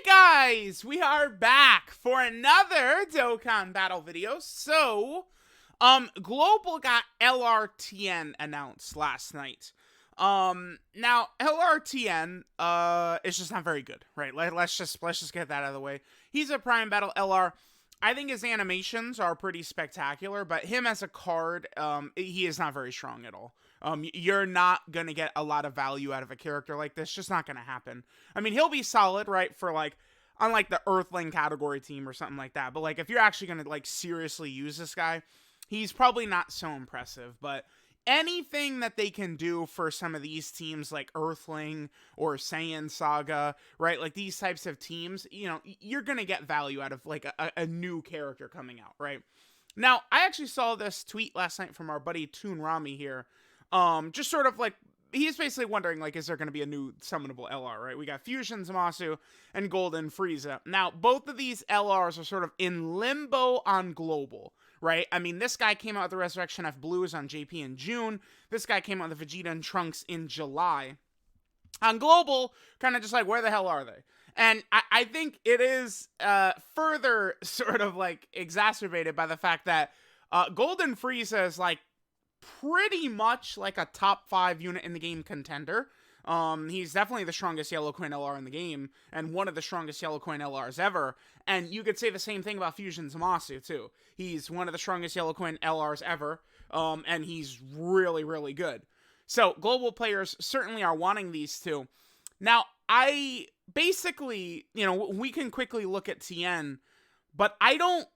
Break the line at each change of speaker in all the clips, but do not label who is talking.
Guys, we are back for another Dokkan battle video. So, Global got LRTN announced last night. Now LRTN, is just not very good, right? Let's just get that out of the way. He's a Prime Battle LR. I think his animations are pretty spectacular, but him as a card, he is not very strong at all. You're not gonna get a lot of value out of a character like this. Just not gonna happen. I mean, he'll be solid, right, for like, on like the Earthling category team or something like that. But like, if you're actually gonna like seriously use this guy, he's probably not so impressive. But anything that they can do for some of these teams like Earthling or Saiyan Saga, right? Like these types of teams, you know, you're going to get value out of like a new character coming out, right? Now, I actually saw this tweet last night from our buddy Toon Rami here. Just sort of like, he's basically wondering, like, is there going to be a new summonable LR, right? We got Fusion ZAMASU and Golden Frieza. Now, both of these LRs are sort of in limbo on Global, right? I mean, this guy came out with the Resurrection F Blues on JP in June. This guy came out with the Vegeta and Trunks in July. On Global, kind of just like, where the hell are they? And I think it is further sort of like exacerbated by the fact that Golden Frieza is like pretty much like a top 5 unit in the game contender. He's definitely the strongest Yellow Coin LR in the game, and one of the strongest Yellow Coin LRs ever. And you could say the same thing about Fusion ZAMASU, too. He's one of the strongest Yellow Coin LRs ever, and he's really, really good. So, global players certainly are wanting these two. Now, I basically, you know, we can quickly look at TIEN, but I don't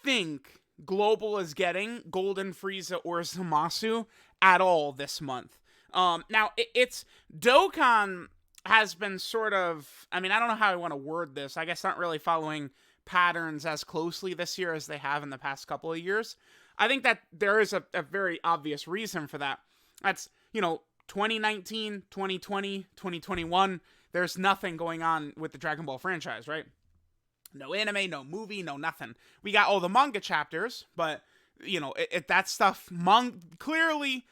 think Global is getting Golden Frieza or ZAMASU at all this month. Now, it's Dokkan has been sort of, I mean, I don't know how I want to word this. I guess not really following patterns as closely this year as they have in the past couple of years. I think that there is a very obvious reason for that. That's, you know, 2019, 2020, 2021, there's nothing going on with the Dragon Ball franchise, right? No anime, no movie, no nothing. We got all the manga chapters, but, you know, that stuff, clearly,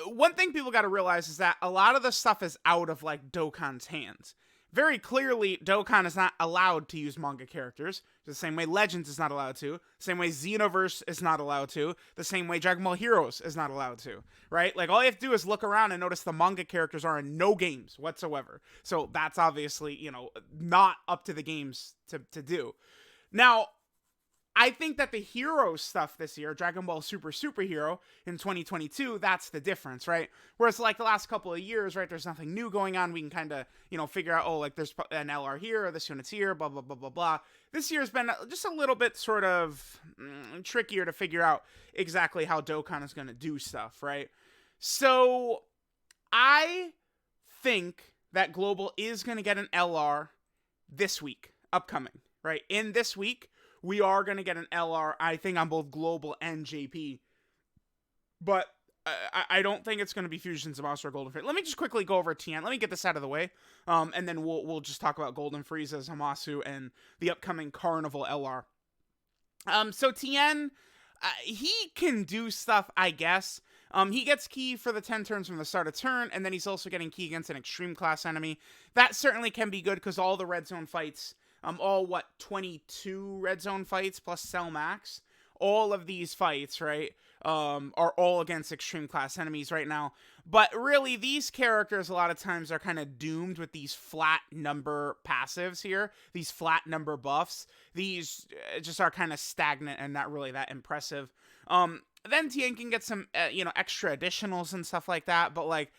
one thing people got to realize is that a lot of the stuff is out of, like, Dokkan's hands. Very clearly, Dokkan is not allowed to use manga characters, the same way Legends is not allowed to, the same way Xenoverse is not allowed to, the same way Dragon Ball Heroes is not allowed to, right? Like, all you have to do is look around and notice the manga characters are in no games whatsoever. So that's obviously, you know, not up to the games to do. Now, I think that the hero stuff this year, Dragon Ball Superhero in 2022, that's the difference, right? Whereas like the last couple of years, right, there's nothing new going on. We can kind of, you know, figure out, oh, like there's an LR here, or this unit's here, blah, blah, blah, blah, blah. This year's been just a little bit sort of trickier to figure out exactly how Dokkan is going to do stuff, right? So I think that Global is going to get an LR this week, upcoming, right? In this week, we are going to get an LR, I think, on both Global and JP. But I don't think it's going to be Fusion ZAMASU or Golden Frieza. Let me just quickly go over TIEN. Let me get this out of the way. And then we'll just talk about Golden Frieza, ZAMASU, and the upcoming Carnival LR. So TIEN, he can do stuff, I guess. He gets key for the 10 turns from the start of turn, and then he's also getting key against an extreme class enemy. That certainly can be good, because all the red zone fights, all, 22 red zone fights plus Cell Max, all of these fights, right, are all against extreme class enemies right now. But really, these characters a lot of times are kind of doomed with these flat number passives here, these flat number buffs. These just are kind of stagnant and not really that impressive. Then TIEN can get some, you know, extra additionals and stuff like that, but like,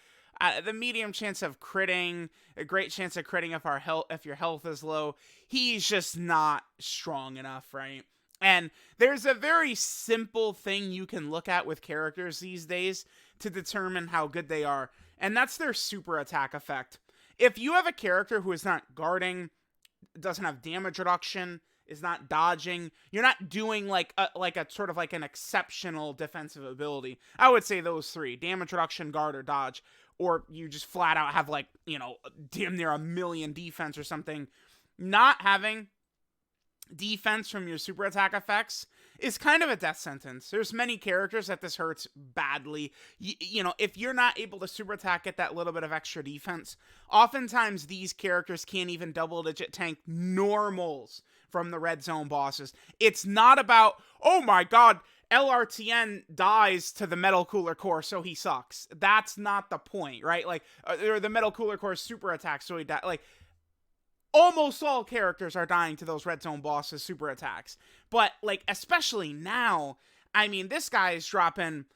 the medium chance of critting, a great chance of critting if your health is low, he's just not strong enough, right? And there's a very simple thing you can look at with characters these days to determine how good they are, and that's their super attack effect. If you have a character who is not guarding, doesn't have damage reduction, is not dodging, you're not doing like a sort of like an exceptional defensive ability, I would say those three: damage reduction, guard, or dodge. Or you just flat out have, like, you know, damn near 1,000,000 defense or something. Not having defense from your super attack effects is kind of a death sentence. There's many characters that this hurts badly. You know, if you're not able to super attack, get that little bit of extra defense, oftentimes these characters can't even double-digit tank normals from the red zone bosses. It's not about, oh my god, LRTN dies to the Metal Cooler Core, so he sucks. That's not the point, right? Like, or the Metal Cooler Core super attack, so he dies. Like, almost all characters are dying to those red zone bosses super attacks. But, like, especially now, I mean, this guy is dropping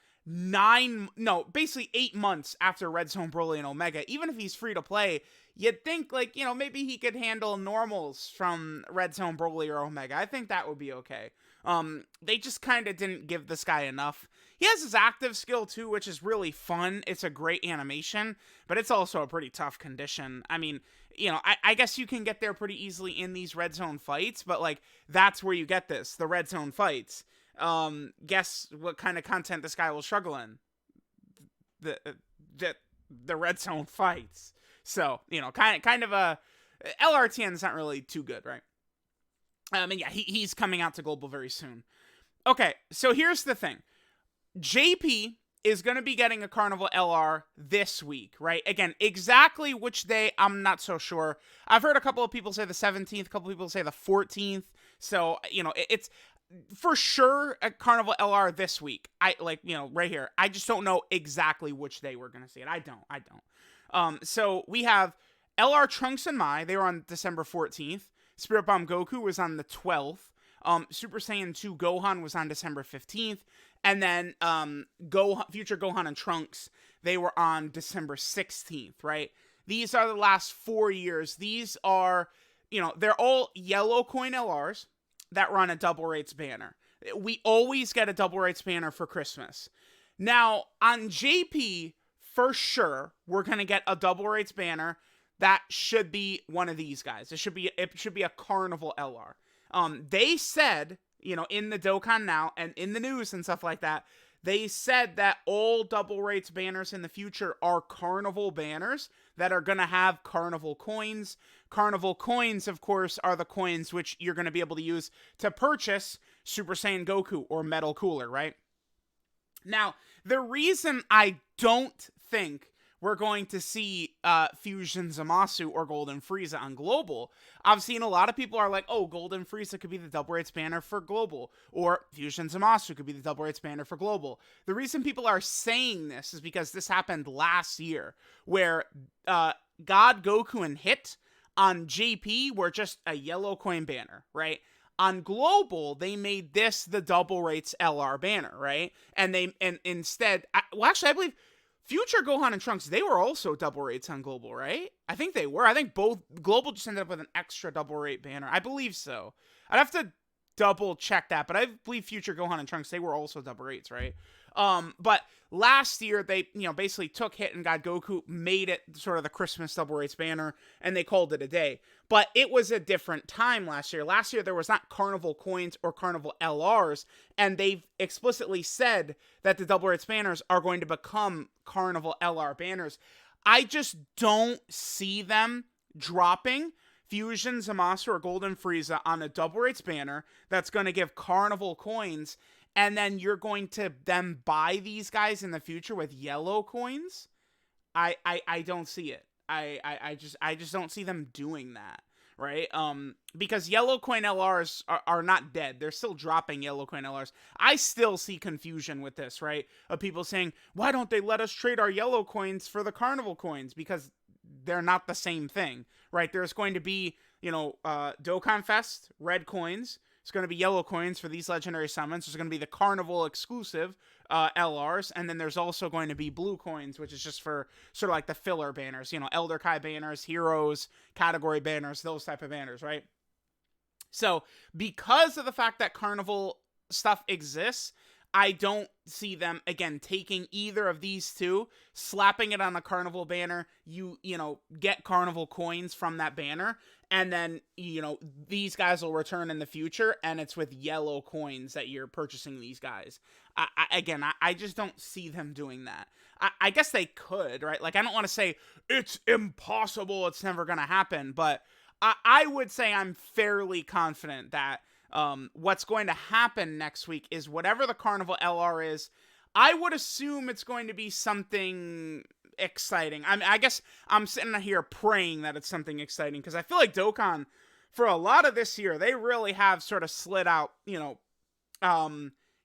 basically 8 months after Red Zone Broly and Omega. Even if he's free to play, you'd think, like, you know, maybe he could handle normals from Red Zone Broly or Omega. I think that would be okay. They just kind of didn't give this guy enough. He has his active skill too, which is really fun. It's a great animation, but it's also a pretty tough condition. I mean, you know, I guess you can get there pretty easily in these red zone fights, but like, that's where you get this, the red zone fights. Guess what kind of content this guy will struggle in? The red zone fights. So, you know, kind of a LRTN is not really too good, right? And yeah, he's coming out to global very soon. Okay, so here's the thing. JP is going to be getting a Carnival LR this week, right? Again, exactly which day, I'm not so sure. I've heard a couple of people say the 17th, a couple of people say the 14th. So, you know, it's for sure a Carnival LR this week. I like, you know, right here. I just don't know exactly which day we're going to see it. I don't. So we have LR Trunks and Mai. They were on December 14th. Spirit Bomb Goku was on the 12th. Super Saiyan 2 Gohan was on December 15th. And then Future Gohan and Trunks, they were on December 16th, right? These are the last 4 years. These are, you know, they're all yellow coin LRs that run a double rates banner. We always get a double rates banner for Christmas. Now, on JP, for sure, we're going to get a double rates banner that should be one of these guys. It should be a Carnival LR. They said, you know, in the Dokkan now and in the news and stuff like that, they said that all double rates banners in the future are Carnival banners that are going to have Carnival coins. Carnival coins, of course, are the coins which you're going to be able to use to purchase Super Saiyan Goku or Metal Cooler, right? Now, the reason I don't think we're going to see Fusion ZAMASU or Golden Frieza on Global. I've seen a lot of people are like, oh, Golden Frieza could be the double rates banner for Global, or Fusion ZAMASU could be the double rates banner for Global. The reason people are saying this is because this happened last year, where God, Goku, and Hit on JP were just a yellow coin banner, right? On Global, they made this the double rates LR banner, right? And instead, I believe Future Gohan and Trunks, they were also double rates on Global, right? I think they were. I think both Global just ended up with an extra double rate banner. I believe so. I'd have to double check that, but I believe Future Gohan and Trunks, they were also double rates, right? But last year they, you know, basically took Hit and God Goku, made it sort of the Christmas double rates banner, and they called it a day. But it was a different time last year. Last year there was not Carnival coins or Carnival LRs, and they've explicitly said that the double rates banners are going to become Carnival LR banners. I just don't see them dropping Fusion ZAMASU or Golden Frieza on a double rates banner that's going to give Carnival coins, and then you're going to then buy these guys in the future with yellow coins. I don't see it. I just don't see them doing that, right? Because yellow coin LRs are not dead. They're still dropping yellow coin LRs. I still see confusion with this, right? Of people saying, why don't they let us trade our yellow coins for the Carnival coins? Because they're not the same thing, right? There's going to be, you know, Dokkan Fest, red coins. It's going to be yellow coins for these legendary summons. There's going to be the Carnival exclusive LRs, and then there's also going to be blue coins, which is just for sort of like the filler banners, you know, Elder Kai banners, heroes, category banners, those type of banners, right? So because of the fact that Carnival stuff exists, I don't see them, again, taking either of these two, slapping it on a Carnival banner, you know, get Carnival coins from that banner, and then, you know, these guys will return in the future, and it's with yellow coins that you're purchasing these guys. I just don't see them doing that. I guess they could, right? Like, I don't want to say, it's impossible, it's never going to happen, but I would say I'm fairly confident that what's going to happen next week is whatever the Carnival LR is, I would assume it's going to be something exciting. I mean, I guess I'm sitting here praying that it's something exciting, because I feel like Dokkan, for a lot of this year, they really have sort of slid out,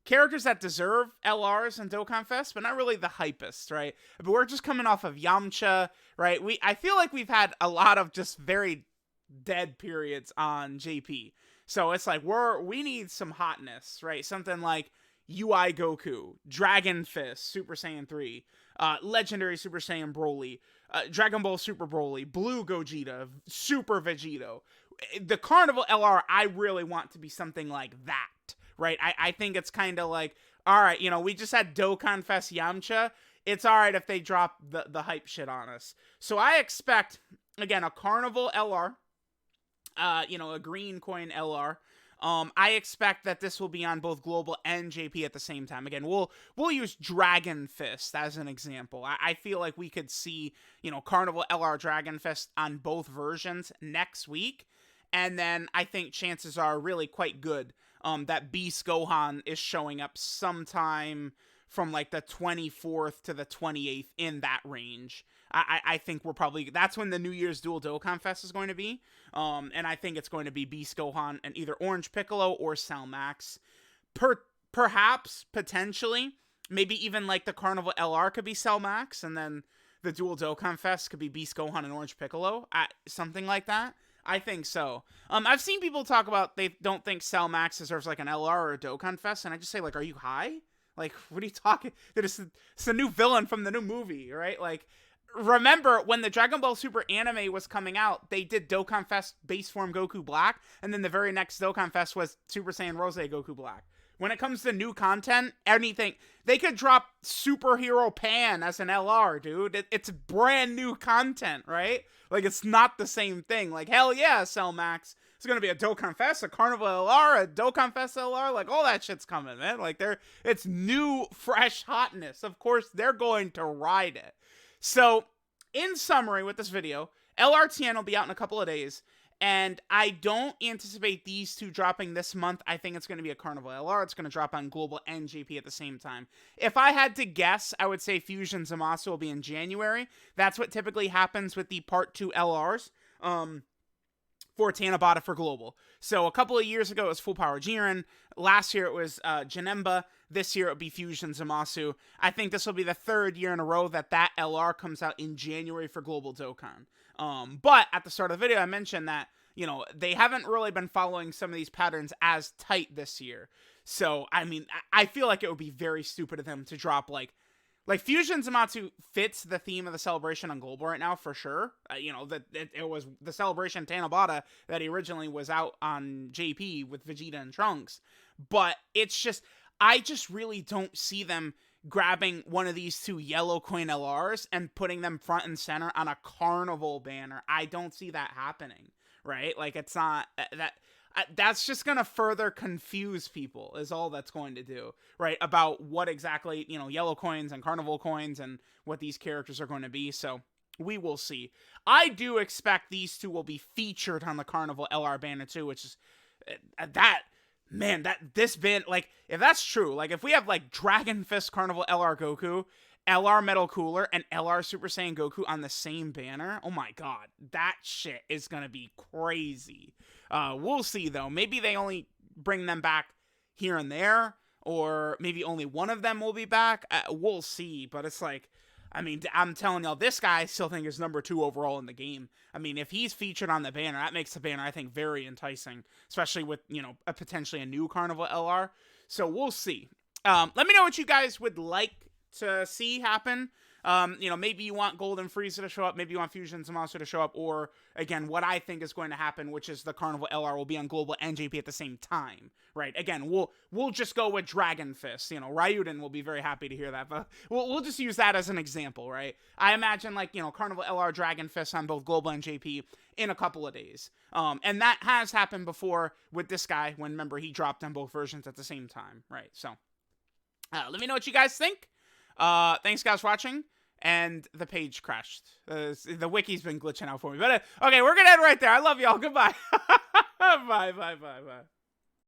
characters that deserve LRs in Dokkan Fest, but not really the hypest, right? But we're just coming off of Yamcha, right? I feel like we've had a lot of just very dead periods on JP. So it's like we need some hotness, right? Something like UI Goku, Dragon Fist, Super Saiyan 3, Legendary Super Saiyan Broly, Dragon Ball Super Broly, Blue Gogeta, Super Vegito. The Carnival LR, I really want to be something like that, right? I think it's kind of like, all right, we just had Dokkan Fest Yamcha. It's all right if they drop the hype shit on us. So I expect, again, a Carnival LR, a green coin LR. I expect that this will be on both Global and JP at the same time. Again, we'll use Dragon Fist as an example. I feel like we could see, Carnival LR Dragon Fist on both versions next week. And then I think chances are really quite good that Beast Gohan is showing up sometime from like the 24th to the 28th, in that range. I think that's when the New Year's Dual Dokkan Fest is going to be. And I think it's going to be Beast Gohan and either Orange Piccolo or Cell Max. Perhaps, potentially, maybe even like the Carnival LR could be Cell Max, and then the Dual Dokkan Fest could be Beast Gohan and Orange Piccolo. Something like that. I think so. I've seen people talk about they don't think Cell Max deserves like an LR or a Dokkan Fest, and I just say, like, are you high? Like, what are you talking? It's a new villain from the new movie, right? Like, remember when the Dragon Ball Super anime was coming out, they did Dokkan Fest Base Form Goku Black, and then the very next Dokkan Fest was Super Saiyan Rose Goku Black. When it comes to new content, anything, they could drop Superhero Pan as an LR, dude. It's brand new content, right? Like, it's not the same thing. Like, hell yeah, Cell Max. It's going to be a Dokkan Fest, a Carnival LR, a Dokkan Fest LR. Like, all that shit's coming, man. Like, it's new, fresh hotness. Of course, they're going to ride it. So, in summary with this video, LRTN will be out in a couple of days. And I don't anticipate these two dropping this month. I think it's going to be a Carnival LR. It's going to drop on Global and JP at the same time. If I had to guess, I would say Fusion ZAMASU will be in January. That's what typically happens with the Part 2 LRs for Tanabata for Global. So a couple of years ago, it was Full Power Jiren. Last year, it was Janemba. This year, it would be Fusion ZAMASU. I think this will be the third year in a row that LR comes out in January for Global Dokkan. But at the start of the video, I mentioned that, they haven't really been following some of these patterns as tight this year. So, I mean, I feel like it would be very stupid of them to drop, like Fusion ZAMASU fits the theme of the celebration on Global right now, for sure. It was the celebration Tanabata that originally was out on JP with Vegeta and Trunks. But it's just, I just really don't see them grabbing one of these two yellow coin LRs and putting them front and center on a Carnival banner. I don't see that happening, right? Like, it's not that's just going to further confuse people, is all that's going to do, right? About what exactly, yellow coins and Carnival coins and what these characters are going to be. So we will see. I do expect these two will be featured on the Carnival LR banner too, which is this band, like, if that's true, like, if we have, like, Dragon Fist Carnival LR Goku, LR Metal Cooler, and LR Super Saiyan Goku on the same banner, oh my god, that shit is gonna be crazy. We'll see, though. Maybe they only bring them back here and there, or maybe only one of them will be back. We'll see, but it's like, I mean, I'm telling y'all, this guy I still think is number 2 overall in the game. I mean, if he's featured on the banner, that makes the banner, I think, very enticing, especially with, potentially a new Carnival LR. So we'll see. Let me know what you guys would like to see happen. Maybe you want Golden Frieza to show up, maybe you want Fusion ZAMASU to show up, or, again, what I think is going to happen, which is the Carnival LR will be on Global and JP at the same time, right? Again, we'll just go with Dragon Fist. Ryuden will be very happy to hear that, but we'll just use that as an example, right? I imagine, like, Carnival LR Dragon Fist on both Global and JP in a couple of days. And that has happened before with this guy when, remember, he dropped on both versions at the same time, right? So, let me know what you guys think. Thanks guys for watching, and the page crashed. The wiki's been glitching out for me, but okay, we're gonna end right there. I love y'all. Goodbye. Bye.